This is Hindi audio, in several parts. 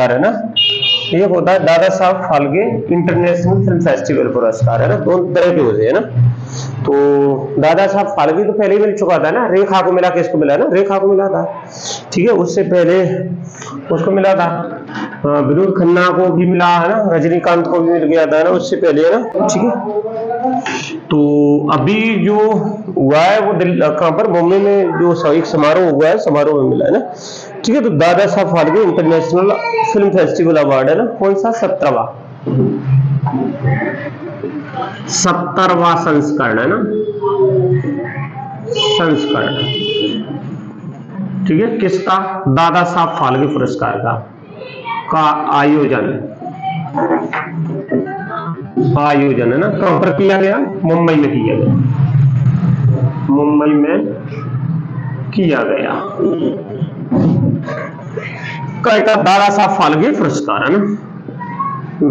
है ना। एक होता है Dada Saheb Phalke international film festival पुरस्कार, है ना। दोनों तरह के होते हैं ना। तो दादा साहब फाल्के तो पहले ही मिल चुका था ना। रेखा को मिला, किसको मिला ना, रेखा को मिला था, ठीक है। उससे पहले उसको मिला था विनोद खन्ना को भी मिला, है ना। रजनीकांत को भी मिल गया था ना उससे पहले, है ना, ठीक है। तो अभी जो हुआ है वो कहाँ पर, मुंबई में जो एक समारोह हुआ है, समारोह में मिला है ना, ठीक है। तो Dada Saheb Phalke international film festival award, है ना, कौन सा, 17वां संस्करण, है ना, संस्करण, ठीक है। किसका, दादा साहब फाल्के पुरस्कार का आयोजन है ना, कहां पर किया गया, मुंबई में किया गया, मुंबई में किया गया। कहता दादा साहब फाल्के पुरस्कार, है ना,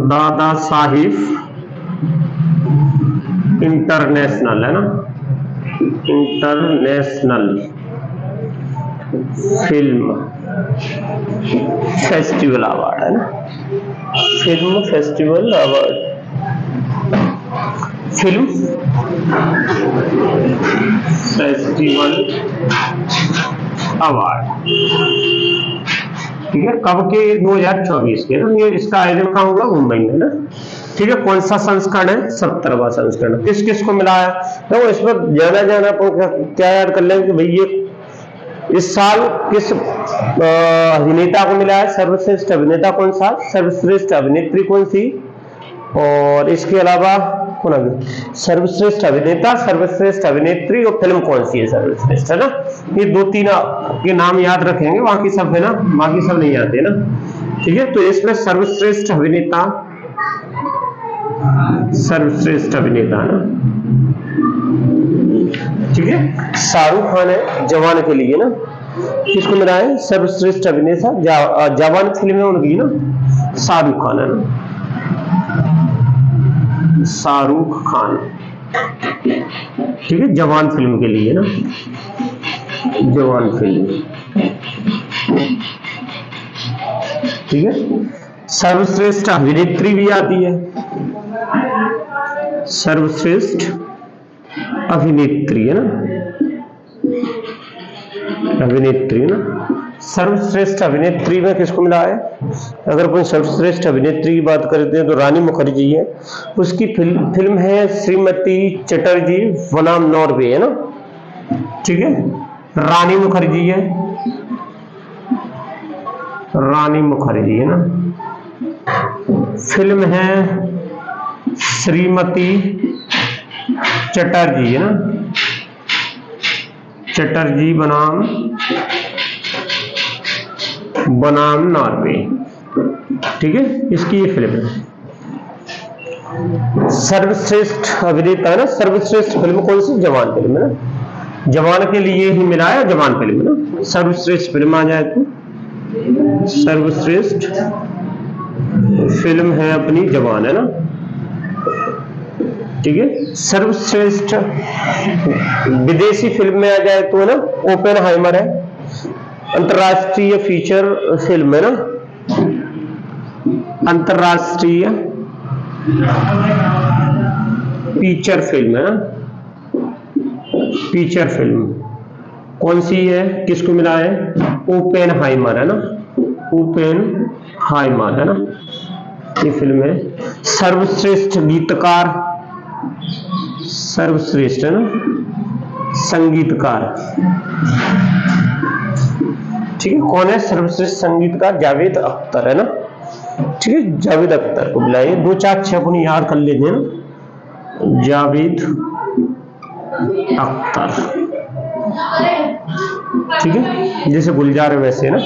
दादा साहिब इंटरनेशनल, है ना, इंटरनेशनल फिल्म फेस्टिवल अवार्ड, है ना, film festival award, film festival award, ठीक है। कब के, 2024 के ना। ये इसका आयोजन कहाँ होगा, मुंबई में ना, ठीक है। कौन सा संस्करण है, 17वां संस्करण। किस किस को मिला है, तो इस पर जाना क्या याद कर लें कि भाई ये इस साल किस अभिनेता को मिला है, सर्वश्रेष्ठ अभिनेता कौन सा, सर्वश्रेष्ठ अभिनेत्री कौन सी, और इसके अलावा कौन है सर्वश्रेष्ठ अभिनेता, सर्वश्रेष्ठ अभिनेत्री, और फिल्म कौन सी है सर्वश्रेष्ठ, है ना। ये 2-3 के नाम याद रखेंगे, बाकी सब, है ना, बाकी सब नहीं आते ना, ठीक है। तो इसमें सर्वश्रेष्ठ अभिनेता, सर्वश्रेष्ठ अभिनेता ना, ठीक है, शाहरुख खान है जवान के लिए ना। किसको मिला है, सर्वश्रेष्ठ अभिनेता, जवान फिल्म है उनकी ना, शाहरुख खान, है ना, शाहरुख खान, ठीक है, जवान फिल्म के लिए ना, जवान फिल्म, ठीक है। सर्वश्रेष्ठ अभिनेत्री भी आती है, सर्वश्रेष्ठ अभिनेत्री, है ना, अभिनेत्री ना। सर्वश्रेष्ठ अभिनेत्री में किसको मिला है, अगर कोई सर्वश्रेष्ठ अभिनेत्री की बात करते हैं तो रानी मुखर्जी है। उसकी फिल्म है श्रीमती चटर्जी बनाम नॉर्वे, है ना, ठीक है। रानी मुखर्जी है, रानी मुखर्जी, है ना। फिल्म है श्रीमती चटर्जी, है ना, चटर्जी बनाम नॉर्वे, ठीक है। इसकी ये फिल्म है। सर्वश्रेष्ठ अभिनेता, है ना, सर्वश्रेष्ठ फिल्म कौन सी, जवान फिल्म, है ना, जवान के लिए ही मिला है, जवान फिल्म, है ना। सर्वश्रेष्ठ फिल्म आ जाए तो सर्वश्रेष्ठ फिल्म है अपनी जवान, है ना, ठीक है। सर्वश्रेष्ठ विदेशी फिल्म में आ जाए तो, है ना, ओपेनहाइमर है, अंतरराष्ट्रीय फीचर फिल्म, है ना, अंतरराष्ट्रीय फीचर फिल्म, है ना, फीचर फिल्म कौन सी है, किसको मिला है, ओपेनहाइमर, है ना, ओपेनहाइमर, है ना, ये फिल्म है। सर्वश्रेष्ठ गीतकार, सर्वश्रेष्ठ, है ना, संगीतकार, ठीक है। कौन है सर्वश्रेष्ठ संगीतकार, जावेद अख्तर, है ना, ठीक है, जावेद अख्तर को बुलाइए। 2-4-6 को याद कर लेते हैं ना, जावेद अख्तर, ठीक है, जैसे गुलजार वैसे ना,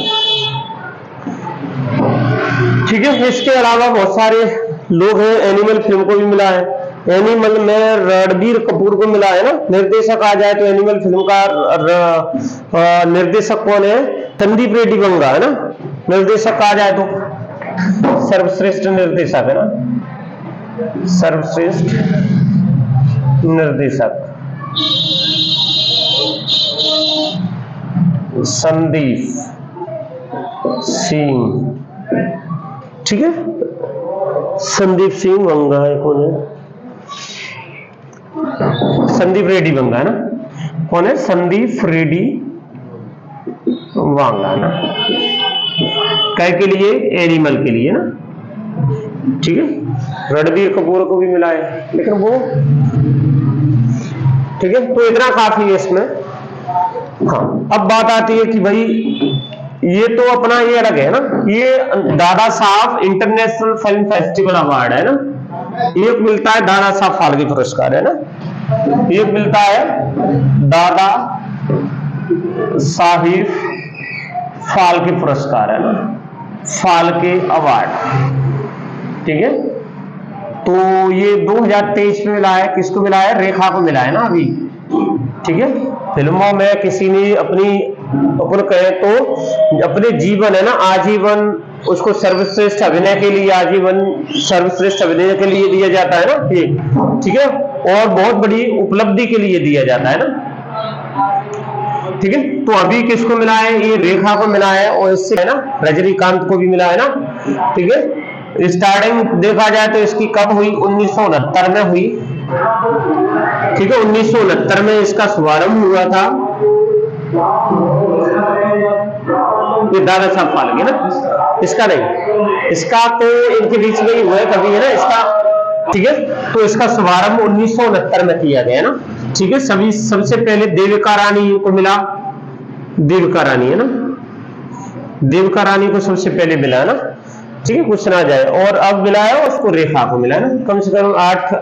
ठीक है। इसके अलावा बहुत सारे लोग हैं, एनिमल फिल्म को भी मिला है। एनिमल में रणबीर कपूर को मिला है ना। निर्देशक आ जाए तो एनिमल फिल्म का निर्देशक कौन है, संदीप रेड्डी बंगा, है ना। निर्देशक आ जाए तो सर्वश्रेष्ठ निर्देशक, है ना, सर्वश्रेष्ठ निर्देशक संदीप सिंह ठीक है, संदीप सिंह वंगा है, कौन है? संदीप रेड्डी वंगा है ना, कौन है? संदीप रेड्डी वांगा ना, काय के लिए? एनिमल के लिए ना, ठीक है। रणबीर कपूर को भी मिला है, लेकिन वो, ठीक है, तो इतना काफी है इसमें। हाँ, अब बात आती है कि भाई ये तो अपना ये अलग है ना, ये Dada Saheb international film festival award है ना, एक मिलता है दादा साहब फाल्के पुरस्कार है ना, एक मिलता है दादा साहिब फाल्के पुरस्कार है ना, फाल्के अवार्ड, ठीक है। तो ये 2023 में मिला है, किसको मिला है? रेखा को मिला है ना अभी, ठीक है। फिल्मों में किसी ने अपन कहे तो अपने जीवन है ना, आजीवन उसको सर्वश्रेष्ठ अभिनय के लिए, आजीवन सर्वश्रेष्ठ अभिनय के लिए दिया जाता है ना ये, ठीक है, और बहुत बड़ी उपलब्धि के लिए दिया जाता है ना, ठीक है। तो अभी किसको मिला है? ये रेखा को मिला है, और इससे है ना रजनीकांत को भी मिला है ना, ठीक है। स्टार्टिंग देखा जाए तो इसकी कब हुई? 1969 में हुई, ठीक है, 1969 में इसका शुभारंभ हुआ था। ये दादा साहब फाल्के ना, इसका नहीं, इसका तो इनके बीच में ही हुआ है कभी है ना इसका, ठीक है। तो इसका शुभारंभ 1969 में किया गया ना, ठीक है। सबसे पहले देविका रानी को मिला, देविका रानी है ना, देविका रानी को सबसे पहले मिला है ना, ठीक है, कुछ ना जाए। और अब मिला है उसको रेखा को मिला है ना, कम से कम 8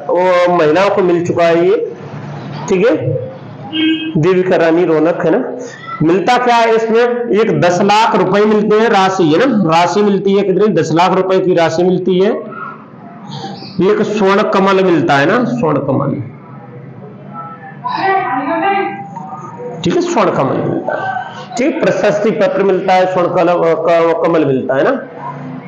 महिलाओं को मिल चुका है ये, ठीक है। देविका रानी रौनक है ना। मिलता क्या है इसमें? एक 10 लाख रुपए मिलते हैं, राशि है ना, राशि मिलती है, कितनी? 10 लाख रुपए की राशि मिलती है। एक स्वर्ण कमल मिलता है ना, स्वर्ण कमल, ठीक है, स्वर्ण कमल मिलता है, ठीक। प्रशस्ति पत्र मिलता है, स्वर्ण कमल मिलता है ना,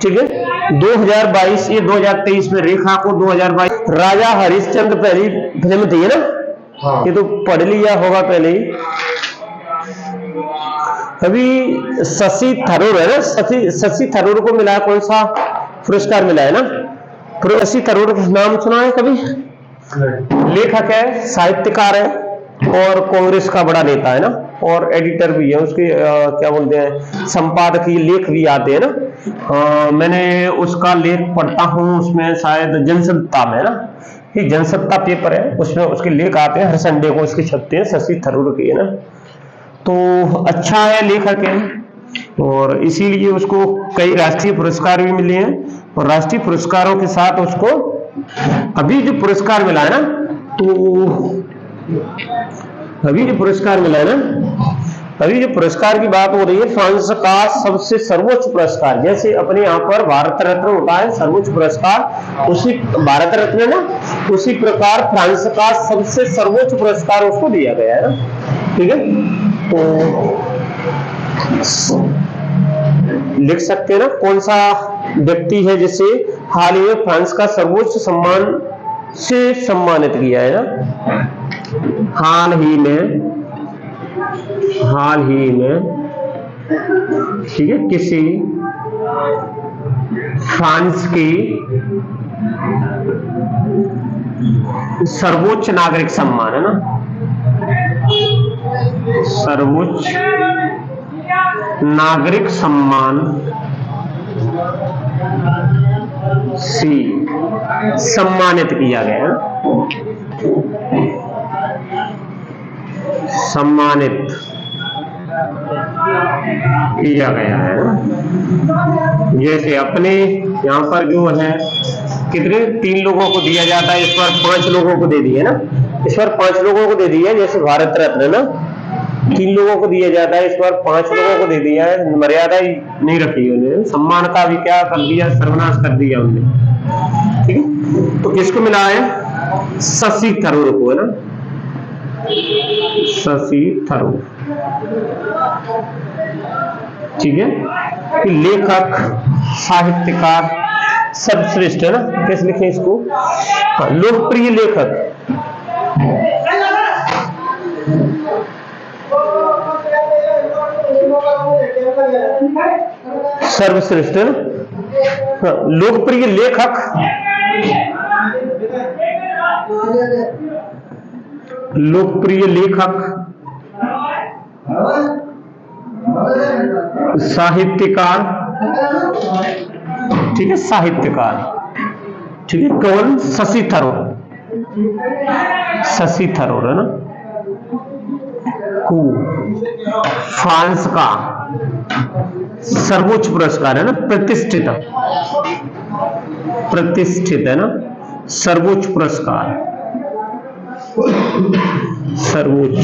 ठीक है। 2022, ये 2023 में रेखा को 2022 राजा हरिश्चंद्र पहली फिल्म थी है ना, हाँ। ये तो पढ़ लिया होगा पहले ही। अभी शशि थरूर है ना, शशि थरूर को मिला है, कौन सा पुरस्कार मिला है ना? शशि थरूर का नाम सुना है कभी? लेखक है, साहित्यकार है, और कांग्रेस का बड़ा नेता है ना, और एडिटर भी है उसके, क्या बोलते हैं, संपादकीय लेख भी आते हैं ना। मैंने उसका लेख पढ़ता हूँ, उसमें शायद जनसत्ता में ना, ये जनसत्ता पेपर है, उसमें उसके लेख आते हैं, हर संडे को उसके छपते हैं, शशि थरूर के है ना। तो अच्छा है, लेखक है, और इसीलिए उसको कई राष्ट्रीय पुरस्कार भी मिले हैं, और राष्ट्रीय पुरस्कारों के साथ उसको अभी जो पुरस्कार मिला है ना, तो अभी जो पुरस्कार मिला है ना, अभी जो पुरस्कार की बात हो रही है, फ्रांस का सबसे सर्वोच्च पुरस्कार, जैसे अपने यहाँ पर भारत रत्न होता है सर्वोच्च पुरस्कार, उसी भारत रत्न ना, उसी प्रकार फ्रांस का सबसे सर्वोच्च पुरस्कार उसको दिया गया है ना, ठीक है। तो लिख सकते हैं ना कौन सा व्यक्ति है जिसे हाल ही में फ्रांस का सर्वोच्च सम्मान से सम्मानित किया है ना, हाल ही में, ठीक है, किसी फ्रांस की सर्वोच्च नागरिक सम्मान है ना, सर्वोच्च नागरिक सम्मान से सम्मानित किया गया है, सम्मानित किया गया है। जैसे अपने यहाँ पर जो है कितने 3 लोगों को दिया जाता है, इस बार 5 लोगों को दे दिया ना, इस बार 5 लोगों को दे दिया, जैसे भारत रत्न ना 3 लोगों को दिया जाता है, इस बार 5 लोगों को दे दिया है, मर्यादा ही नहीं रखी उन्होंने, सम्मान का भी क्या कर दिया, सर्वनाश कर दिया उन्होंने, ठीक है। तो किसको मिला है? शशि थरूर को है ना, शशि थरूर, ठीक है। लेखक, साहित्यकार, सर्वश्रेष्ठ है ना, कैसे लिखें इसको? लोकप्रिय लेखक, सर्वश्रेष्ठ है ना, हाँ, लोकप्रिय लेखक, लोकप्रिय लेखक, साहित्यकार, ठीक है, साहित्यकार, ठीक है, कौन? शशि थरूर, शशि थरूर है ना। हु फ्रांस का सर्वोच्च पुरस्कार है ना, प्रतिष्ठित, प्रतिष्ठित है ना, सर्वोच्च पुरस्कार, सर्वोच्च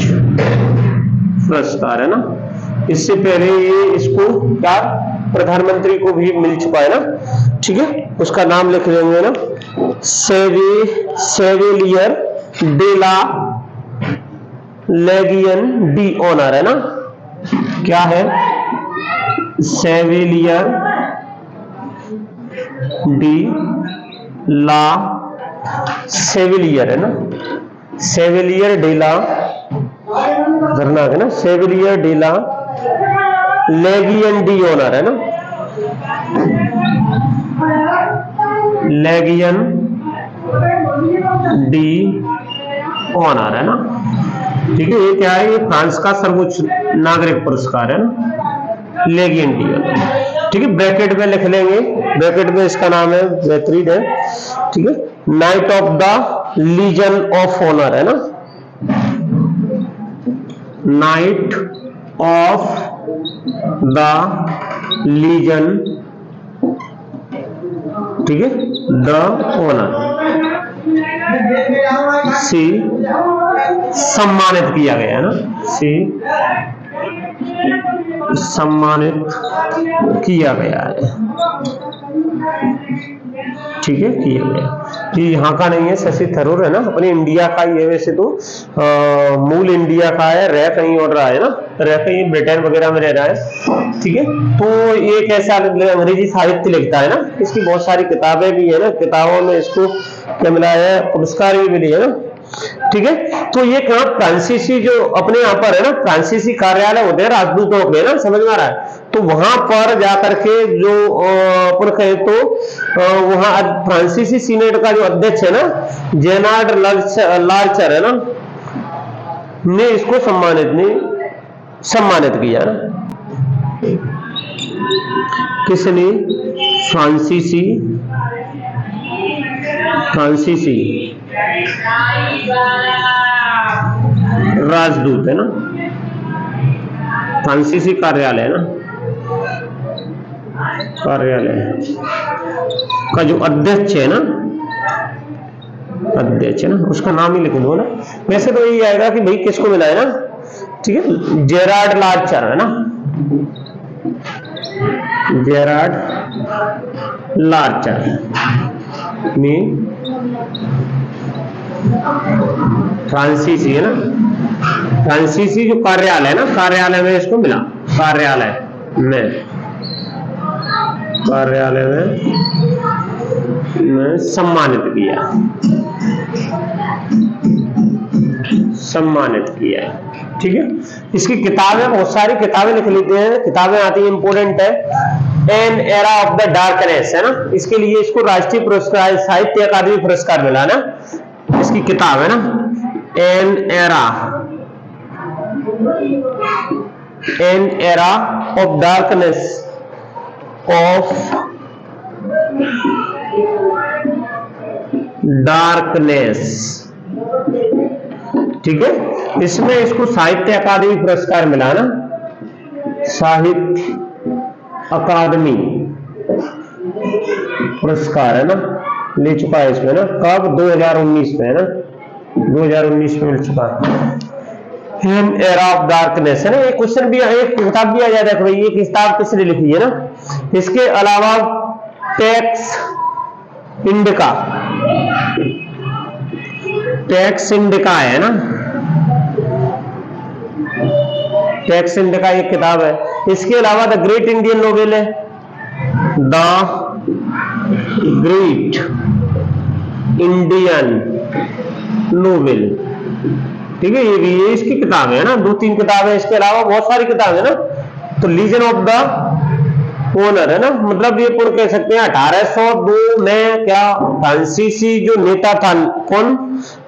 पुरस्कार है ना। इससे पहले ये इसको क्या प्रधानमंत्री को भी मिल चुका है ना, ठीक है, उसका नाम लिख लेंगे ना, सेवेलियर डे ला लेगियन डी ऑनर है ना। क्या है? सेवेलियर डी ला, सेविलियर है ना, सेविलियर डे ला, खतरनाक है ना, सेविलियर डे ला लेगियन डी ऑनर है ना, लेगियन डी ऑनर है ना, ठीक है। ये क्या है? ये फ्रांस का सर्वोच्च नागरिक पुरस्कार है ना, लेगियन डी ऑनर, ठीक है। ब्रैकेट में लिख लेंगे, ब्रैकेट में इसका नाम है, बेहतरीन है, ठीक है, knight of the legion of honour है ना, नाइट ऑफ द लीजन, ठीक है, द ऑनर से सम्मानित किया गया है ना, से सम्मानित किया गया है, ठीक है, किया गया। ये यहाँ का नहीं है, शशि थरूर है ना, अपने इंडिया का ही है वैसे तो, मूल इंडिया का है, रह कहीं और रहा है ना, रह कहीं ब्रिटेन वगैरह में रह रहा है, ठीक है। तो ये कैसा अंग्रेजी साहित्य लिखता है ना, इसकी बहुत सारी किताबें भी है ना, किताबों में इसको क्या मिला है? पुरस्कार भी मिली है ना, ठीक है। तो ये कहा फ्रांसीसी जो अपने यहाँ पर है ना, फ्रांसीसी कार्यालय होते हैं राजदूतों के ना, समझ में आ रहा है, तो वहां पर जाकर के जो अपन कहे तो वहां फ्रांसीसी सीनेट का जो अध्यक्ष है ना, जेनार्ड लार्चर है ना, ने इसको सम्मानित किया ना। किसने? फ्रांसीसी राजदूत है ना, फ्रांसीसी कार्यालय है ना, कार्यालय का जो अध्यक्ष है ना, अध्यक्ष है ना, उसका नाम ही लिख दो ना। वैसे तो यही आएगा कि भाई किसको मिला है ना, ठीक है, जेरार्ड लार्चर है ना, जेरार्ड लार्चर में फ्रांसीसी है ना, फ्रांसीसी जो कार्यालय है ना, कार्यालय में इसको मिला, कार्यालय में सम्मानित किया है, ठीक है। इसकी किताबें, बहुत सारी किताबें लिख लेते हैं, किताबें आती है, इंपोर्टेंट है। An era of the darkness है ना, इसके लिए इसको राष्ट्रीय पुरस्कार, साहित्य अकादमी पुरस्कार मिला ना, इसकी किताब है ना, एन एरा ऑफ डार्कनेस ठीक है। इसमें इसको साहित्य अकादमी पुरस्कार मिला ना, साहित्य अकादमी पुरस्कार है ना, ले चुका है इसमें ना, कब? 2019 में है ना, 2019 में मिल चुका है। एन एरा ऑफ डार्कनेस है ना। एक क्वेश्चन भी, एक किताब भी आ जाता है भाई, ये किताब किसने लिखी है ना। इसके अलावा टैक्स इंडिका है ना, टैक्स इंडिका एक किताब है। इसके अलावा द ग्रेट इंडियन नोवेल है, द ग्रेट इंडियन नोवेल, ठीक है, ये भी ये इसकी किताब है ना, 2-3 किताबें। इसके अलावा बहुत सारी किताबें है ना, तो लीजन ऑफ द ओनर है ना, मतलब ये पूर्ण कह सकते हैं 1802 में क्या फ्रांसीसी जो नेता था, कौन,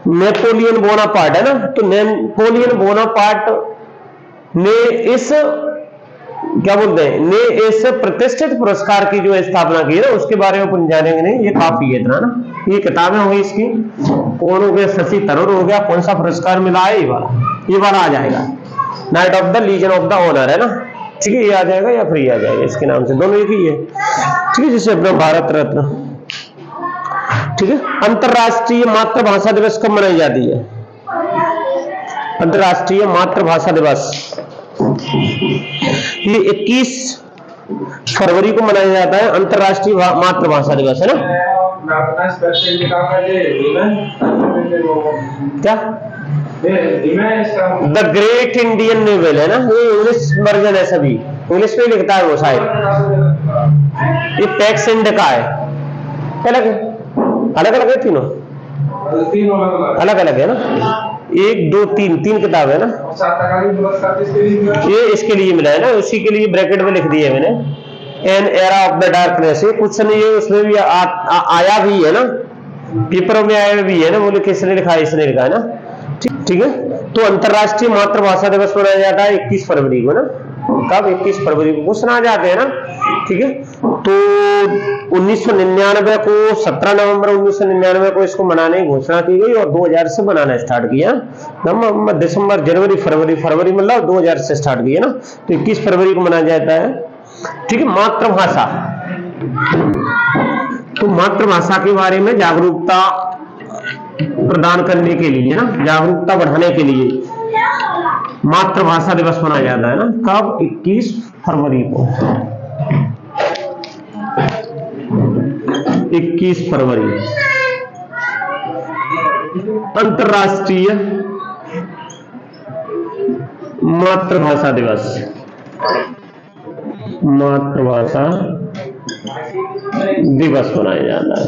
नेपोलियन बोनापार्ट है ना, तो नेपोलियन बोनापार्ट ने इस क्या बोलते हैं, ने इस प्रतिष्ठित पुरस्कार की जो स्थापना की है ना, उसके बारे में अपन जानेंगे नहीं, ये काफी है इतना ना। ये किताबें हो गई इसकी, कौन हो गया, शशि थरूर हो गया, कौन सा पुरस्कार मिला है, ये वाला आ जाएगा, knight of the legion of the honour है ना, ठीक है, ये आ जाएगा या फिर ये आ जाएगा, इसके नाम से दोनों एक ही है, ठीक है, जैसे अपना भारत रत्न, ठीक है। अंतरराष्ट्रीय मातृभाषा दिवस कब मनाई जाती है? अंतरराष्ट्रीय मातृभाषा दिवस ये 21 फरवरी को मनाया जाता है, अंतरराष्ट्रीय मातृभाषा दिवस है ना। क्या द ग्रेट इंडियन नोवेल है ना, ये इंग्लिश वर्जन है, सभी इंग्लिश में लिखता है वो शायद, ये पैक्स इंड का है, अलग अलग है, तीनों अलग अलग है ना, 1 2 3 किताब है ना, ये इसके लिए मिला है ना, उसी के लिए ब्रैकेट में लिख दिए मैंने, an era of the darkness, ये कुछ नहीं है, उसमें भी आया भी है ना, पेपरों में आया भी है ना, बोले किसने लिखा है, इसने लिखा है ना, ठीक है। तो अंतरराष्ट्रीय मातृभाषा दिवस मनाया जाता है 21 फरवरी को ना, कब? 21 फरवरी को क्वेश्चन आ जाते हैं ना, ठीक है। तो 1999 को 17 नवंबर 1999 को इसको मनाने की घोषणा की गई और 2000 से मनाना स्टार्ट किया, नवंबर दिसंबर जनवरी फरवरी मतलब 2000 से स्टार्ट किया ना, तो 21 फरवरी को मनाया जाता है, ठीक है। मातृभाषा, तो मातृभाषा के बारे में जागरूकता प्रदान करने के लिए ना, जागरूकता बढ़ाने के लिए मातृभाषा दिवस मनाया जाता है ना, कब? 21 फरवरी को, 21 फरवरी अंतरराष्ट्रीय मातृभाषा दिवस, मातृभाषा दिवस मनाया जाता है,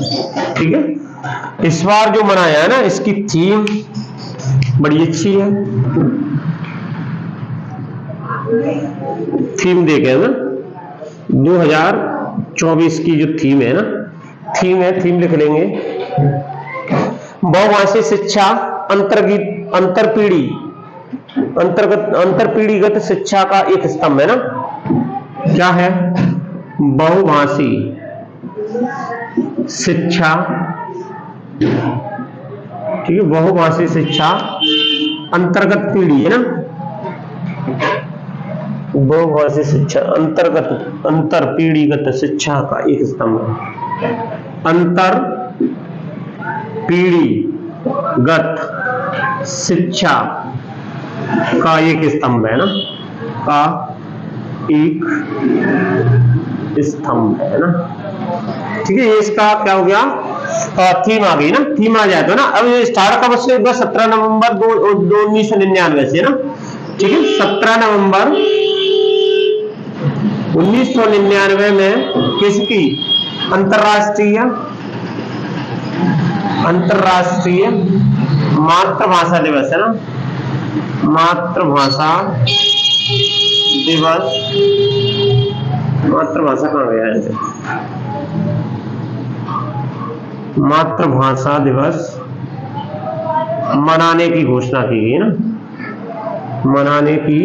ठीक है। इस बार जो मनाया है ना, इसकी थीम बड़ी अच्छी है, थीम देखें ना, 2024 की जो थीम है ना, थीम लिख लेंगे, बहुभाषी शिक्षा अंतरपीढ़ीगत शिक्षा का एक स्तंभ है ना, क्या है? बहुभाषी शिक्षा, ठीक है, बहुभाषी शिक्षा अंतर्गत पीढ़ी है ना, बहुभाषी शिक्षा अंतर पीढ़ीगत शिक्षा का एक स्तंभ, अंतर पीढ़ीगत शिक्षा का एक स्तंभ है ना, का एक स्तंभ है ना, ठीक है। इसका क्या हो गया? थीम आ गई ना, थीम आ जाए तो ना। अब ये स्टार्ट कब से होगा? 17 नवंबर 1999 से ना, ठीक है। 17 नवंबर 1999 में किसकी? अंतरराष्ट्रीय मातृभाषा दिवस है ना, मातृभाषा दिवस, मातृभाषा कहाँ गया है? मातृभाषा दिवस मनाने की घोषणा की गई है ना, मनाने की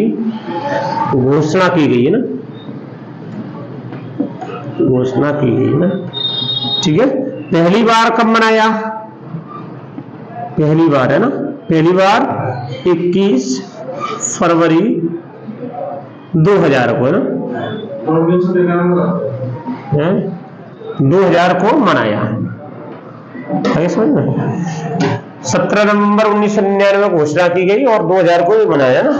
घोषणा की गई है ना, घोषणा की गई है ना, ठीक है। पहली बार कब मनाया? पहली बार है ना, पहली बार 21 फरवरी 2000 को है ना, 2000 को मनाया, आगे समझ में। 17 नवंबर 1999 में घोषणा की गई और 2000 को भी मनाया ना,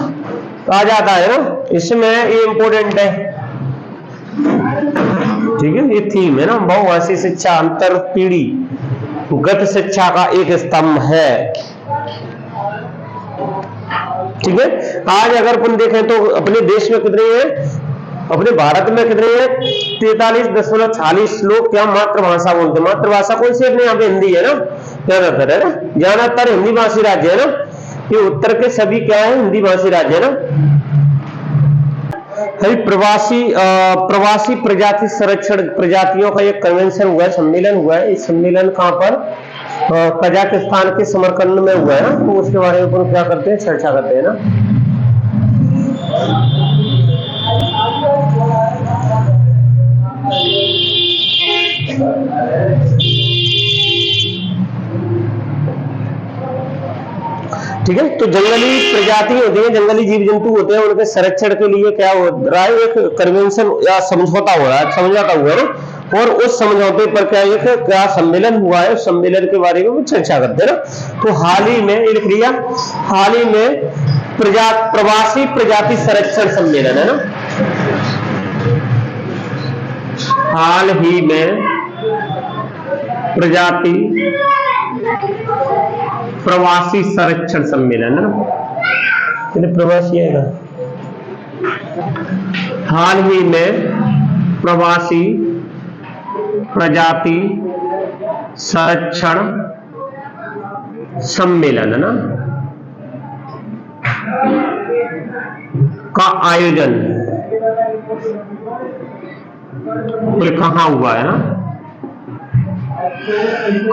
तो आ जाता है ना, इसमें ये इंपोर्टेंट है, ठीक है। ये थीम है ना, बहुभाषी शिक्षा अंतर पीढ़ी गत शिक्षा का एक स्तंभ है, ठीक है। आज अगर अपन देखें तो अपने देश में कितने हैं, अपने भारत में कितने हैं? 43.40 लोग क्या मातृभाषा बोलते हैं। मातृभाषा कौन सी? अपने यहाँ पे हिंदी है ना, ज्यादातर है ना, ज्यादातर हिंदी भाषी राज्य है ना, ये उत्तर के सभी क्या है? हिंदी भाषी राज्य है ना। है प्रवासी प्रजाति संरक्षण प्रजातियों का एक कन्वेंशन हुआ है, सम्मेलन हुआ है। इस सम्मेलन कहां पर, कजाकिस्तान के समरकंद में हुआ है ना। तो उसके बारे में अपन क्या करते हैं, चर्चा करते हैं ना। ठीक है, तो जंगली प्रजाति होती है, जंगली जीव जंतु होते हैं, उनके संरक्षण के लिए क्या हो रहा है, एक कन्वेंशन या समझौता हो रहा है, समझौता हुआ है ना। और उस समझौते पर क्या सम्मेलन हुआ है, उस सम्मेलन के बारे में चर्चा करते हैं ना। तो हाल ही में ये लिख लिया, हाल ही में प्रवासी प्रजाति संरक्षण सम्मेलन है ना, हाल ही में प्रवासी संरक्षण सम्मेलन है ना, प्रवासी है ना, हाल ही में प्रवासी प्रजाति संरक्षण सम्मेलन है ना का आयोजन कहां हुआ है ना,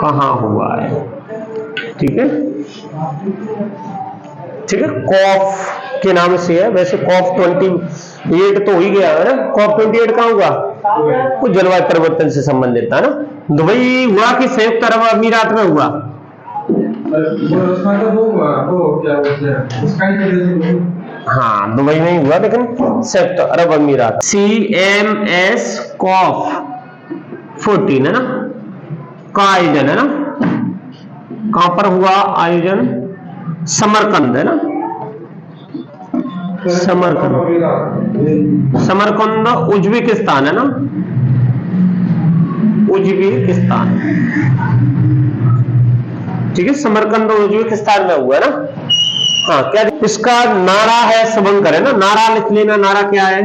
कहां हुआ है। ठीक है, ठीक है, कॉफ के नाम से है। वैसे कॉफ 28 तो हो ही गया है ना। कॉफ 28 कहां हुआ, कुछ जलवायु परिवर्तन से संबंधित था ना। दुबई हुआ कि संयुक्त अरब अमीरात में हुआ, हाँ दुबई में ही हुआ, लेकिन संयुक्त अरब अमीरात। CMS कॉफ 14 है ना का आयोजन है ना, कहां पर हुआ आयोजन, समरकंद है ना, समरकंद उज्बेकिस्तान है ना, उज्बेकिस्तान। ठीक है, समरकंद उज्बेकिस्तान में हुआ है ना। हाँ, क्या इसका नारा है, शुभंकर है ना, नारा लिख लेना। नारा क्या है,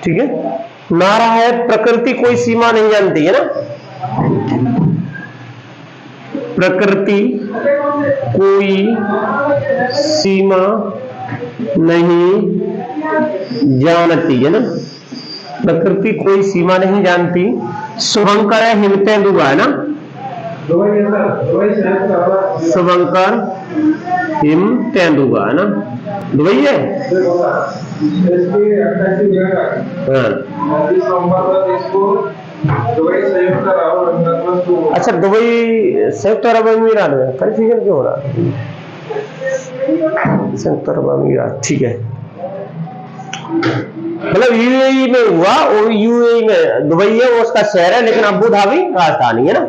ठीक है, नारा है प्रकृति कोई सीमा नहीं जानती है ना, प्रकृति कोई सीमा नहीं जानती है ना, प्रकृति कोई सीमा नहीं जानती। शुभंकर है हिमतेंदुआ है ना, शुभंकर हिमतेंदुआ है ना, दुबई है। अच्छा, दुबई संयुक्त अरब अमीरात में, कंफ्यूजन क्यों हो रहा है, संयुक्त अरब अमीरात, ठीक है, मतलब यूएई में हुआ, और यूएई में दुबई है वो उसका शहर है, लेकिन अबू धाबी राजधानी है ना।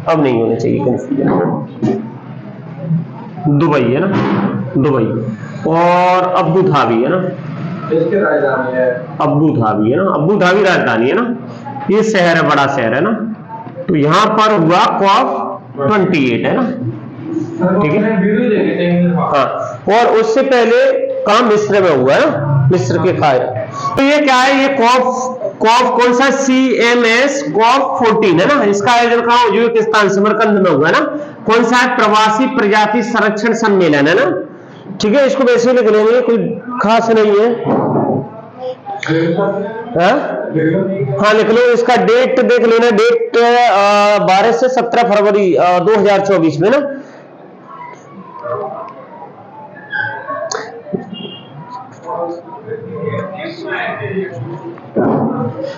अब नहीं होने चाहिए कंफ्यूजन, दुबई है ना, दुबई और अबू धाबी है ना, इसके राजधानी है अबू धाबी है ना, अबू धाबी राजधानी है ना, ये शहर है, बड़ा शहर है ना। तो यहां पर हुआ कॉफ 28 है ना, ठीक है। हाँ, और उससे पहले काम मिस्र में हुआ है ना, मिस्र के कायरो। तो ये क्या है, ये कॉफ कौन सा, CMS कॉफ 14 है ना। इसका आयोजन कहां, उज्बेकिस्तान समरकंद में हुआ है ना। कौन सा है, प्रवासी प्रजाति संरक्षण सम्मेलन है ना। ठीक है, इसको वैसे लिख लेंगे, कोई खास नहीं है। हाँ लिख लो, इसका डेट देख लेना, डेट 12 से 17 फरवरी 2024 में ना।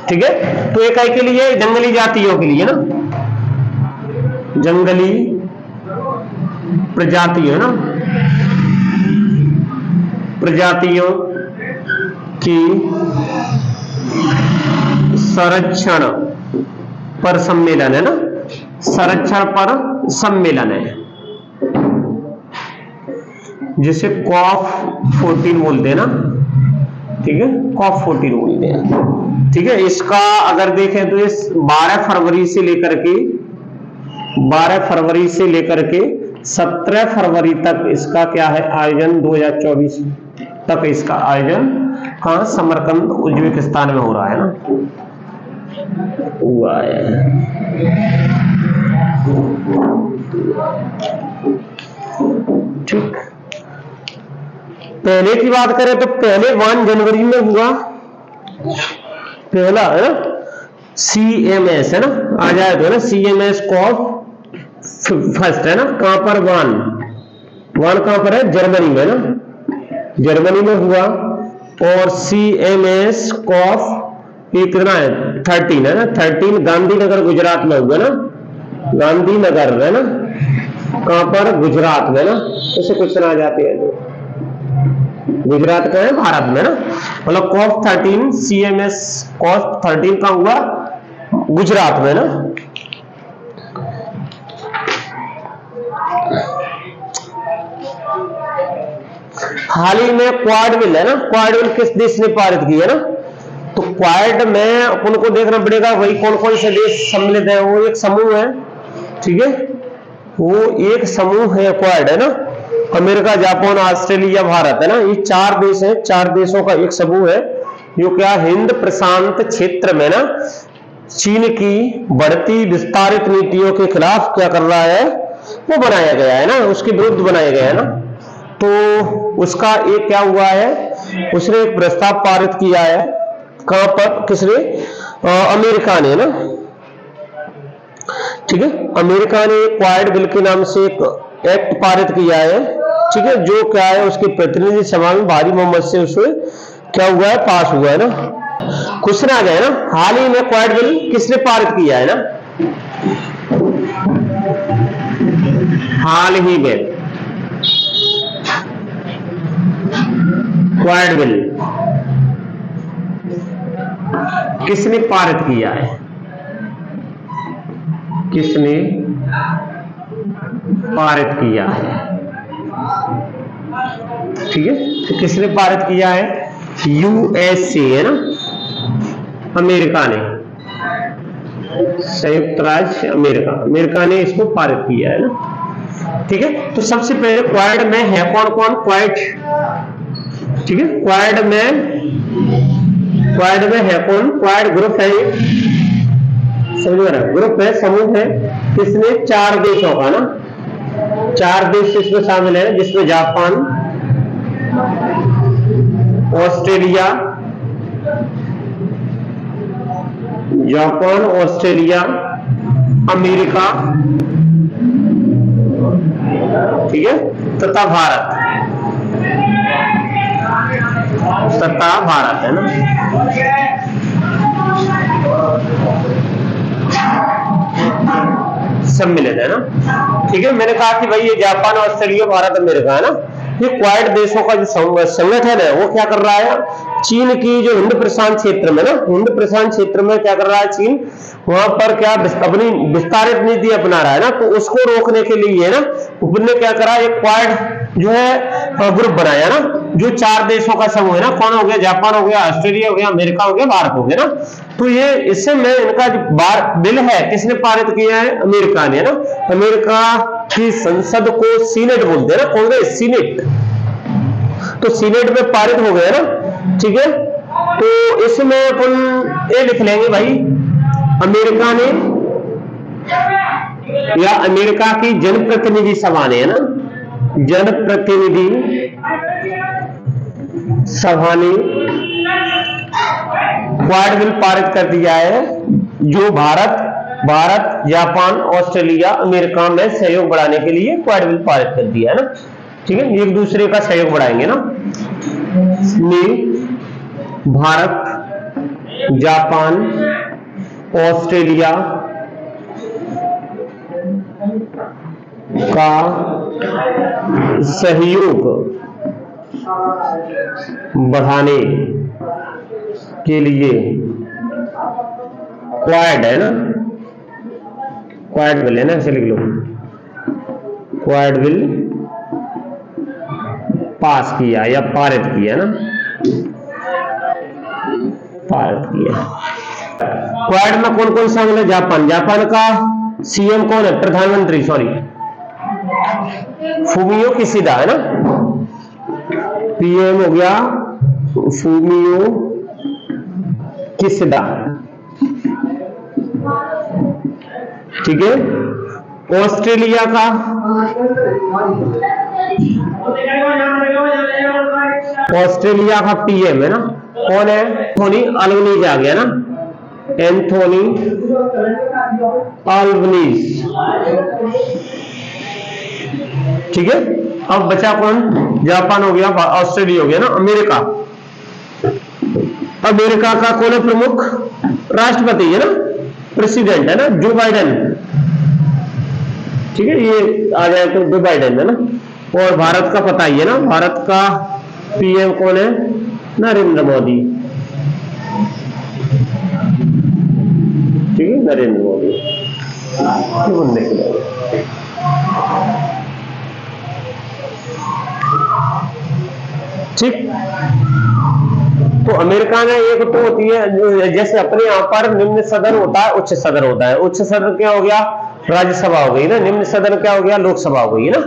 ठीक है, तो एक के लिए जंगली जातियों के लिए ना, जंगली प्रजाति है ना, प्रजातियों की संरक्षण पर सम्मेलन है ना, संरक्षण पर सम्मेलन है, जिसे कॉफ 14 बोलते हैं ना। ठीक है, कॉफ 14 बोलते हैं। ठीक है, इसका अगर देखें तो इस 12 फरवरी से लेकर के 17 फरवरी तक इसका क्या है आयोजन, 2024 तक इसका आयोजन कहां, समरकंद उज्बेकिस्तान में हो रहा है ना, हुआ है। ठीक, पहले की बात करें तो पहले 1 जनवरी में हुआ, पहला है ना CMS है ना, आ जाए तो है ना CMS कॉप फर्स्ट है ना, कहां पर 1 कहां पर है, जर्मनी में ना, जर्मनी में हुआ। और CMS कॉफ ये कितना है 13 है ना, 13 गांधीनगर गुजरात में हुआ ना, गांधीनगर है ना, कहां पर, गुजरात में ना। ऐसे क्वेश्चन आ जाते हैं जो गुजरात का है, भारत में ना, मतलब कॉफ 13 CMS कॉफ 13 का हुआ गुजरात में ना। हाल ही में क्वाड बिल है ना, क्वाड बिल किस देश ने पारित की है ना, तो क्वाड में अपन को देखना पड़ेगा वही कौन कौन से देश सम्मिलित है, वो एक समूह है, ठीक है, वो एक समूह है क्वाड है ना, अमेरिका, जापान, ऑस्ट्रेलिया, भारत है ना, ये 4 देश हैं, 4 देशों का एक समूह है जो क्या हिंद प्रशांत क्षेत्र में ना चीन की बढ़ती विस्तारित नीतियों के खिलाफ क्या कर रहा है, वो बनाया गया है ना, उसके विरुद्ध बनाया गया है ना। तो उसका एक क्या हुआ है, उसने एक प्रस्ताव पारित किया है, कहां पर, किसने, अमेरिका ने ना, ठीक है, अमेरिका ने क्वाड बिल के नाम से एक एक्ट पारित किया है, ठीक है, जो क्या है उसके प्रतिनिधि सभा में भारी बहुमत से उसे क्या हुआ है, पास हुआ है ना। क्वेश्चन आ गया ना, हाल ही में क्वाड बिल किसने पारित किया है ना, हाल ही में क्वाड बिल किसने पारित किया है, किसने पारित किया है, ठीक है, तो किसने पारित किया है, USA है ना, अमेरिका ने, संयुक्त राज्य अमेरिका, अमेरिका ने इसको पारित किया है ना, ठीक है। तो सबसे पहले क्वाड में है कौन कौन, क्वाड, ठीक है, क्वाड में है कौन, क्वाड ग्रुप है, समझ में रहा, ग्रुप है, समूह है, किसने, 4 देशों का ना, 4 देश इसमें शामिल है, जिसमें जापान, ऑस्ट्रेलिया, अमेरिका, ठीक है, तथा भारत है ना। सम्मिलित है ना, ठीक है। मैंने कहा कि भाई ये जापान, ऑस्ट्रेलिया, भारत, अमेरिका है ना, ये क्वाड देशों का जो संगठन है वो क्या कर रहा है, चीन की जो हिंद प्रशांत क्षेत्र में ना, हिंद प्रशांत क्षेत्र में क्या कर रहा है चीन, वहां पर क्या अपनी विस्तारित नीति अपना रहा है ना, तो उसको रोकने के लिए ना उसने क्या करा, एक क्वाड जो है ग्रुप बनाया ना, जो 4 देशों का समूह है ना, कौन हो गया, जापान हो गया, ऑस्ट्रेलिया हो गया, अमेरिका हो गया, भारत हो गया ना। तो ये इससे में इनका जो बिल है किसने पारित किया है, अमेरिका ने ना, अमेरिका की संसद को सीनेट बोलते हैं ना, कांग्रेस सीनेट, तो सीनेट में पारित हो गया ना, ठीक है। तो इसमें अपन ये लिख लेंगे भाई, अमेरिका ने या अमेरिका की जनप्रतिनिधि सभा ने है ना, जनप्रतिनिधि सभा ने क्वाड बिल पारित कर दिया है, जो भारत, जापान, ऑस्ट्रेलिया, अमेरिका में सहयोग बढ़ाने के लिए क्वाड बिल पारित कर दिया है ना, ठीक है। एक दूसरे का सहयोग बढ़ाएंगे ना, भारत, जापान, ऑस्ट्रेलिया का सहयोग बढ़ाने के लिए क्वाड है ना, क्वाड बिल है ना, ऐसे लिख लो, क्वाड बिल पास किया या पारित किया ना, पारित किया। क्वाड में कौन कौन शामिल है, जापान, जापान का सीएम कौन है, प्रधानमंत्री, सॉरी, फूमियो किशिदा है ना, पीएम हो गया फूमियो किशिदा, ठीक है। ऑस्ट्रेलिया का ऑस्ट्रेलिया का पीएम है ना, कौन है? एंथोनी अल्बनीज आ गया ना, एंथोनी अल्बनीज। ठीक है, अब बचा कौन? जापान हो गया, ऑस्ट्रेलिया हो गया ना, अमेरिका। अमेरिका का कौन है प्रमुख? राष्ट्रपति है ना, प्रेसिडेंट है ना, जो बाइडेन। ठीक है, ये आ जाए तो जो बाइडेन है ना। और भारत का पता ही है ना, भारत का पीएम कौन है? नरेंद्र मोदी। ठीक है, नरेंद्र मोदी। ठीक, तो अमेरिका में एक तो होती है, जैसे अपने यहाँ पर निम्न सदन होता है, उच्च सदन होता है। उच्च सदन क्या हो गया? राज्यसभा हो गई ना, निम्न सदन क्या हो गया? लोकसभा हो गई ना।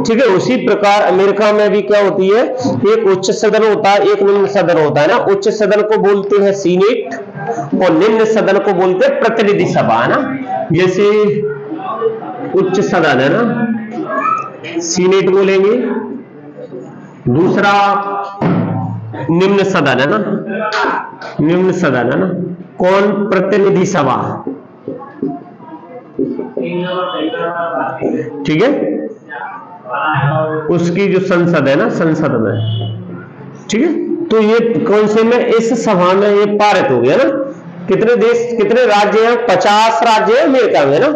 ठीक है, उसी प्रकार अमेरिका में भी क्या होती है? एक उच्च सदन होता है, एक निम्न सदन होता है ना। उच्च सदन को बोलते हैं सीनेट और निम्न सदन को बोलते हैं प्रतिनिधि सभा, है ना। जैसे उच्च सदन है ना, सीनेट बोलेंगे, दूसरा निम्न सदन है ना, निम्न सदन है ना, कौन? प्रतिनिधि सभा। ठीक है, उसकी जो संसद है ना, संसद में। ठीक है, तो ये कौन से में? इस सभा में ये पारित हो गया ना। कितने देश, कितने राज्य हैं? 50 राज्य है अमेरिका में ना।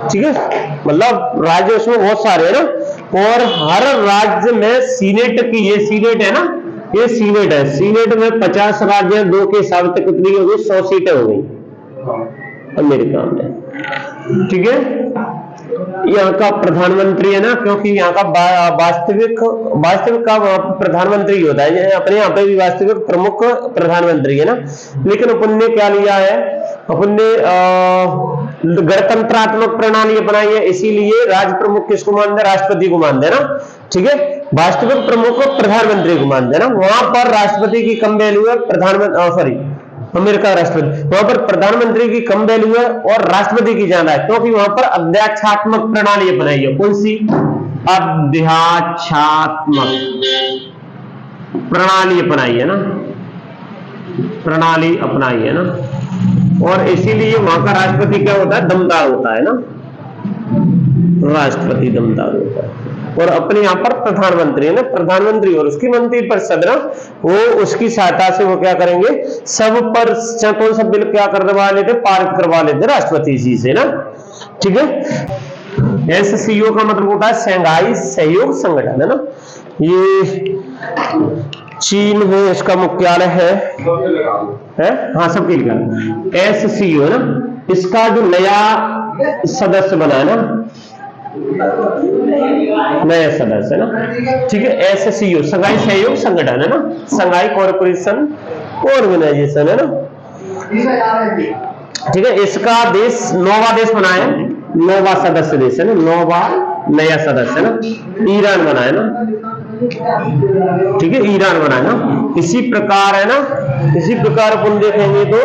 ठीक है, मतलब राज्य उसमें बहुत सारे है ना। और हर राज्य में सीनेट की, ये सीनेट है ना, ये सीनेट है। सीनेट में 50 राज्य, 2 के हिसाब से कितनी हो गई? 100 सीटें हो गई अमेरिका में। ठीक है, यहाँ का प्रधानमंत्री है ना, क्योंकि यहाँ का वास्तविक का प्रधानमंत्री होता है। अपने यहाँ पे भी वास्तविक प्रमुख प्रधानमंत्री है ना। लेकिन अपन ने क्या लिया है? अपन ने गणतंत्रात्मक प्रणाली अपनाई है, इसीलिए राज्य प्रमुख किसको मानते हैं? राष्ट्रपति को मानते हैं ना। ठीक है, वास्तविक प्रमुख प्रधानमंत्री को मानते हैं ना। वहां पर राष्ट्रपति की कम वैल्यू है, प्रधानमंत्री अमेरिका राष्ट्रपति, वहां पर प्रधानमंत्री की कम वैल्यू है और राष्ट्रपति की ज्यादा है, क्योंकि वहां पर अध्यक्षात्मक प्रणाली अपनाई है। कौन सी? अध्यक्षात्मक प्रणाली अपनाई है ना, प्रणाली अपनाई है ना। और इसीलिए वहां का राष्ट्रपति क्या होता है? दमदार होता है ना, राष्ट्रपति दमदार होता है। और अपने यहाँ पर प्रधानमंत्री है ना, प्रधानमंत्री और उसकी मंत्री परिषद ना, वो उसकी सहायता से वो क्या करेंगे? सब पर कौन सा बिल क्या करवा लेते? पारित करवा लेते राष्ट्रपति जी से ना। ठीक है, एससीओ का मतलब होता है शंघाई सहयोग संगठन, है ना। ये चीन में इसका मुख्यालय है? हाँ, सबके लिए। एससीओ है ना, इसका जो नया सदस्य बना है ना, नया सदस्य है ना। ठीक है, एससीओ शंघाई सहयोग संगठन है ना, शंघाई कॉर्पोरेशन ऑर्गेनाइजेशन है ना। ठीक है, इसका देश 9वां देश बना है, 9वां सदस्य देश है ना, 9वां नया सदस्य है ना। ईरान बना है ना। ठीक है, ईरान बना है ना। इसी प्रकार है ना, इसी प्रकार अपन देखेंगे तो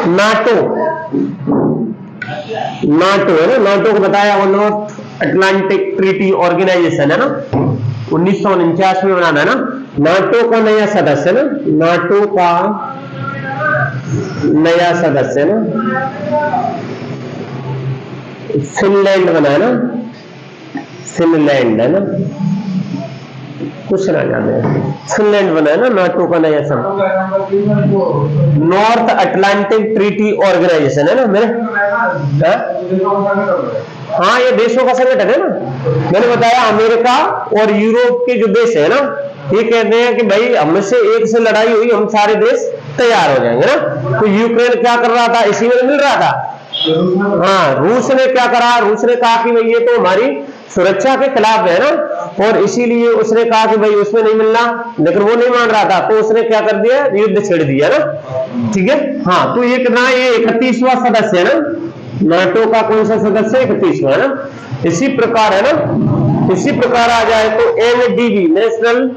नाटो, नाटो है ना, नाटो को बताया वो नॉर्थ अटलांटिक ट्रीटी ऑर्गेनाइजेशन है ना, 1949 में बनाना है ना। नाटो का नया सदस्य है ना, नाटो का नया सदस्य है ना, फिनलैंड बना है ना, फिनलैंड है ना, कुछ ना जाने, फिनलैंड बना है ना नाटो का नया सदस्य। नॉर्थ अटलांटिक ट्रीटी ऑर्गेनाइजेशन है ना मेरे। हाँ, ये देशों का संगठन है ना। मैंने बताया अमेरिका और यूरोप के जो देश है ना, ये कहते हैं कि भाई हमसे एक से लड़ाई हुई, हम सारे देश तैयार हो जाएंगे ना। तो यूक्रेन क्या कर रहा था? इसी में मिल रहा था। हाँ, रूस ने क्या करा? रूस ने कहा कि भाई ये तो हमारी सुरक्षा के खिलाफ है ना, और इसीलिए उसने कहा कि भाई उसमें नहीं मिलना, लेकिन वो नहीं मान रहा था, तो उसने क्या कर दिया? युद्ध छेड़ दिया ना। ठीक है, हाँ, तो ये कितना? ये 31वां सदस्य है ना नाटो का। कौन सा सदस्य? 31वां है ना। इसी प्रकार है ना, इसी प्रकार आ जाए तो एनडीबी, नेशनल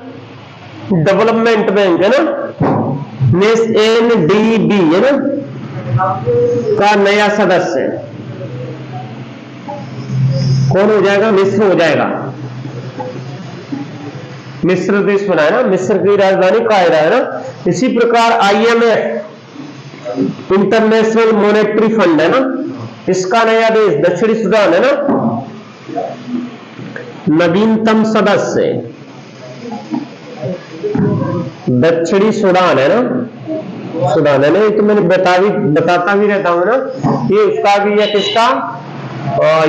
डेवलपमेंट बैंक है ना, एनडीबी है ना का नया सदस्य कौन हो जाएगा? मिस्र हो जाएगा। मिस्र देश बना है ना, मिस्र की राजधानी काहिरा है ना। इसी प्रकार IMF इंटरनेशनल मॉनेटरी फंड है ना, इसका नया देश दक्षिणी सूडान है ना, नवीनतम सदस्य दक्षिणी सूडान है ना, सूडान है ना। ये तो मैंने बताता भी रहता हूं ना, ये उसका भी है, किसका?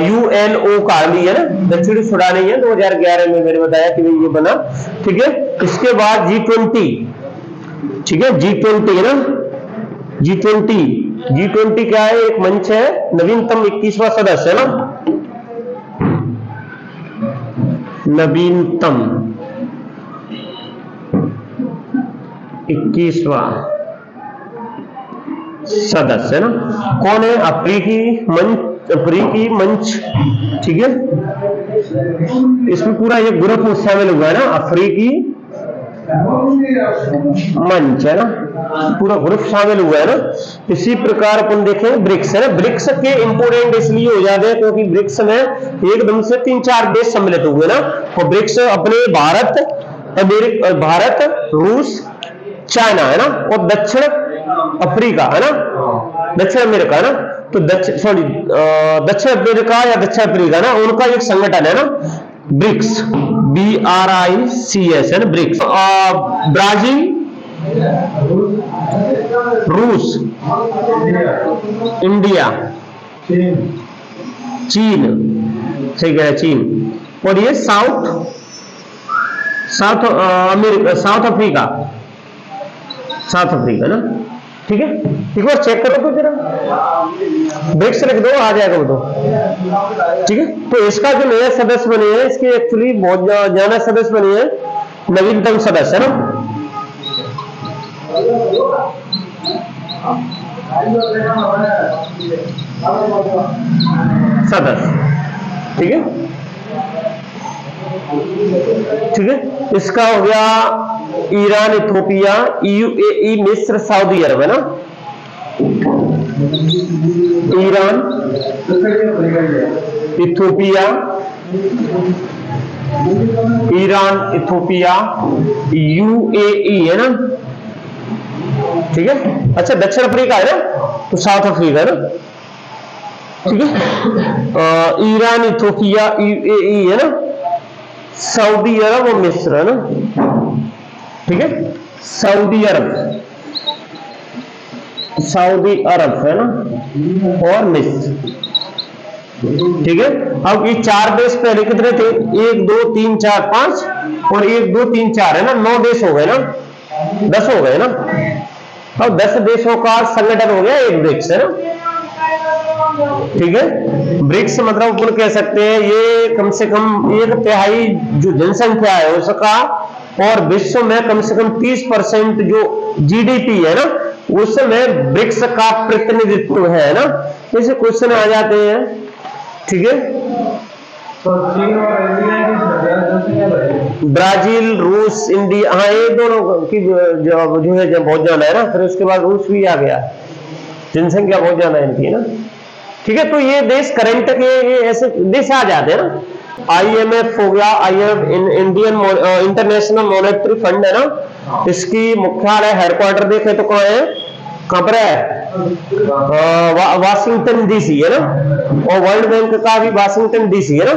UNO का भी है ना, दक्षिणी सूडान ही है। 2011 में मैंने बताया कि ये बना, ठीक है। इसके बाद G20, ठीक है, G20 है ना, G20 क्या है? एक मंच है, नवीनतम 21वां सदस्य है ना, नवीनतम 21वां सदस्य है ना। कौन है? अफ्रीकी मंच, ठीक है। इसमें पूरा ये ग्रुप शामिल हुआ है ना, अफ्रीकी मंच है ना, पूरा ग्रुप शामिल हुआ है ना। इसी प्रकार अपन देखें ब्रिक्स है ना, ब्रिक्स के इंपोर्टेंट इसलिए हो जाते हैं क्योंकि ब्रिक्स में एकदम से 3-4 देश सम्मिलित हुए ना। और ब्रिक्स अपने भारत, रूस, चाइना है ना, और दक्षिण अफ्रीका है ना, दक्षिण अमेरिका है ना। तो दक्षिण अमेरिका या दक्षिण अफ्रीका ना, उनका एक संगठन है ना, ब्रिक्स, BRICS है ना, ब्रिक्स। ब्राजील, रूस, इंडिया, चीन, सही कह रहे, चीन, और ये साउथ अफ्रीका ना, ठीक है। एक बार चेक करो तो जरा, ब्रिक्स लिख दो, आ जाएगा वो तो, ठीक है। तो इसका जो नया सदस्य बने हैं, इसके एक्चुअली बहुत ज्यादा सदस्य बने हैं, नवीनतम सदस्य है ना, सदस्य, ठीक है, ठीक है। इसका हो गया ईरान, इथोपिया, UAE, मिस्र, सऊदी अरब है ना, ईरान, इथोपिया, UAE है ना, ठीक है। अच्छा, दक्षिण अफ्रीका है ना, तो साउथ अफ्रीका है ना, ठीक है। ईरान, इथोपिया, UAE है ना, सऊदी अरब और मिस्र है ना, ठीक है। सऊदी अरब है ना, और मिस्र, ठीक है। अब ये 4 देश पहले कितने थे? 1 2 3 4 5 और 1 2 3 4 है ना, 9 देश हो गए ना, 10 हो गए ना। अब 10 देशों का संगठन हो गया एक ब्रिक्स है ना, ठीक है। ब्रिक्स मतलब अपन कह सकते हैं ये कम से कम 1/3 जो जनसंख्या है उसका, और विश्व में कम से कम 30% जो GDP है ना, उसमें ब्रिक्स का प्रतिनिधित्व है ना। जैसे क्वेश्चन आ जाते हैं, ठीक है। ब्राजील, रूस, इंडिया, हाँ ये दोनों की जो है बहुत ज्यादा है ना, फिर उसके बाद रूस भी आ गया, जनसंख्या बहुत ज्यादा है इनकी ना, ठीक है। तो ये देश करंट के ये ऐसे देश आ जाते हैं ना। IMF हो गया, इंडियन इंटरनेशनल मॉनेटरी फंड है ना, इसकी मुख्यालय हेडक्वार्टर देखे तो कहाँ है? कहां पर है? वाशिंगटन DC है ना, और वर्ल्ड बैंक का भी वाशिंगटन DC है ना,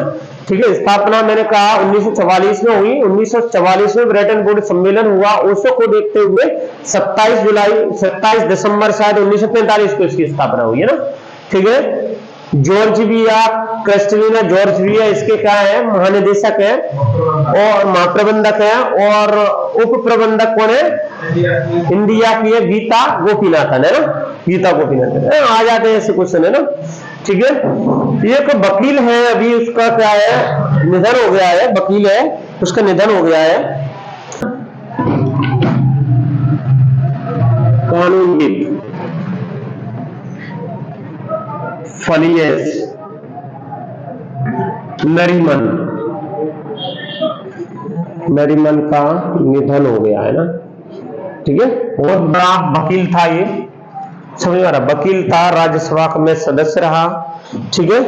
ठीक है। स्थापना मैंने कहा 1944 में हुई। 1944 में ब्रेटन वुड्स सम्मेलन हुआ, ओशो को देखते हुए 27 दिसंबर शायद 1945 को इसकी स्थापना हुई है ना, ठीक है। जॉर्जिया, क्रिस्टलिना जॉर्जिया इसके क्या है? महानिदेशक है और महाप्रबंधक है, और उप प्रबंधक कौन है? इंडिया की है गीता गोपीनाथन है ना, गीता गोपीनाथन है। आ जाते हैं ऐसे क्वेश्चन है ना, ठीक है। एक वकील है, अभी उसका क्या है? निधन हो गया है, वकील है, उसका निधन हो गया है। कानूनविद फलियस नरीमन का निधन हो गया है ना, ठीक है। बहुत बड़ा वकील था ये, समझ आ रहा, वकील था, राज्यसभा में सदस्य रहा, ठीक है।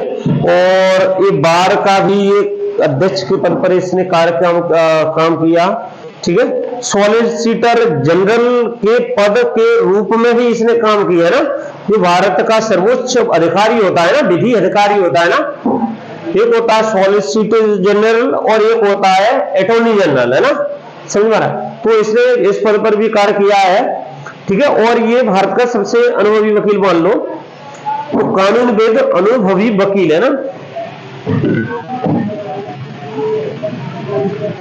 और ये बार का भी एक अध्यक्ष के पद पर इसने काम किया। ठीक है, सॉलिसिटर जनरल के पद के रूप में भी इसने काम किया ना। ये भारत का सर्वोच्च अधिकारी होता है ना, विधि अधिकारी होता है ना। एक होता है सॉलिसिटर जनरल और एक होता है अटॉर्नी जनरल, है ना, समझ में आ रहा है। तो इसने इस पद पर भी कार्य किया है। ठीक है, और ये भारत का सबसे अनुभवी वकील मान लो, तो कानूनविद अनुभवी वकील है ना,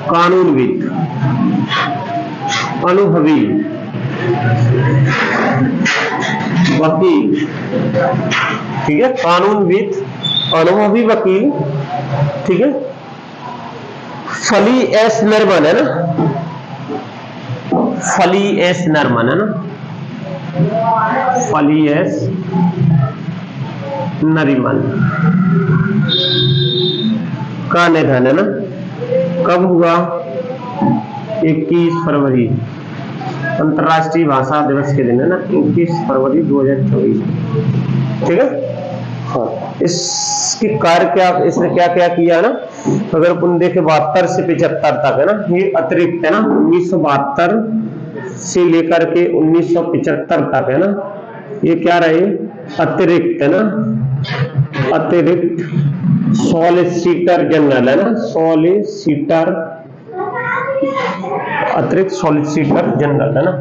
कानूनविद अनुभवी वकील। ठीक है, कानूनविद अनुभवी वकील। ठीक है, फली एस नरमन है ना, फली एस नरमन है ना, फली एस नरीमन का निधन है ना, कब हुआ? 21 फरवरी, अंतरराष्ट्रीय भाषा दिवस के दिन है ना, 21 फरवरी 2024। ठीक है, हाँ, इसकी कार्य क्या, इसने क्या क्या किया ना, अगर अपन देखे 72 से 75 तक है ना, ये अतिरिक्त है ना, 1972 से लेकर के 1975 तक है ना, ये क्या रहे? अतिरिक्त है ना, अतिरिक्त सॉलिसिटर जनरल है ना, सॉलिसिटर, अतिरिक्त सॉलिसिटर जनरल है ना,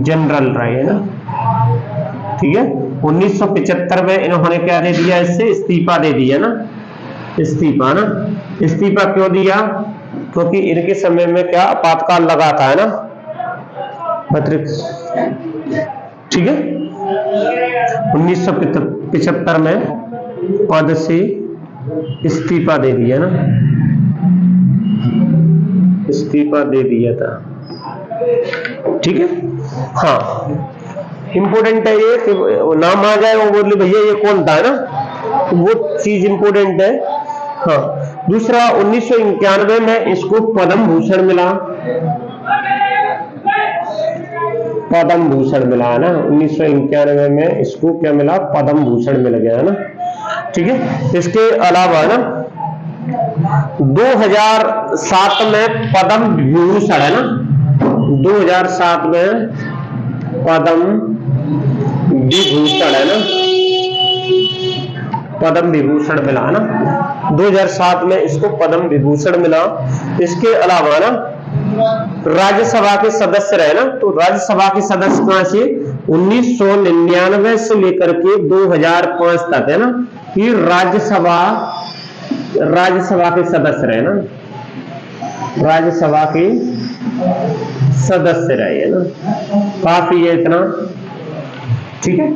जनरल रहे है ना। ठीक है, 1975 में इन्होंने क्या दे दिया? इससे इस्तीफा दे दिया ना, इस्तीफा ना। इस्तीफा क्यों दिया? क्योंकि इनके समय में क्या आपातकाल लगा था, है ना, अतिरिक्त। ठीक है, 1975 में पद से इस्तीफा दे दिया ना, इस्तीफा दे दिया था। ठीक है, हाँ, इंपोर्टेंट है ये कि नाम आ जाए वो बोले भैया ये कौन था, है ना, तो वो चीज इंपोर्टेंट है। हाँ, दूसरा 1991 में इसको पद्म भूषण मिला, पद्म भूषण मिला है ना, 1991 में इसको क्या मिला? पद्म भूषण मिल गया है ना। ठीक है, इसके अलावा ना 2007 में पद्म विभूषण है ना, 2007 में पद्म विभूषण है ना, पद्म विभूषण मिला है ना, 2007 में इसको पद्म विभूषण मिला। इसके अलावा ना राज्यसभा के सदस्य रहे ना, तो राज्यसभा के सदस्य कहां से? 1999 से लेकर के 2005 तक है ना, ये राज्यसभा के सदस्य रहे ना, राज्यसभा के सदस्य रहे है ना, काफी है इतना। ठीक है।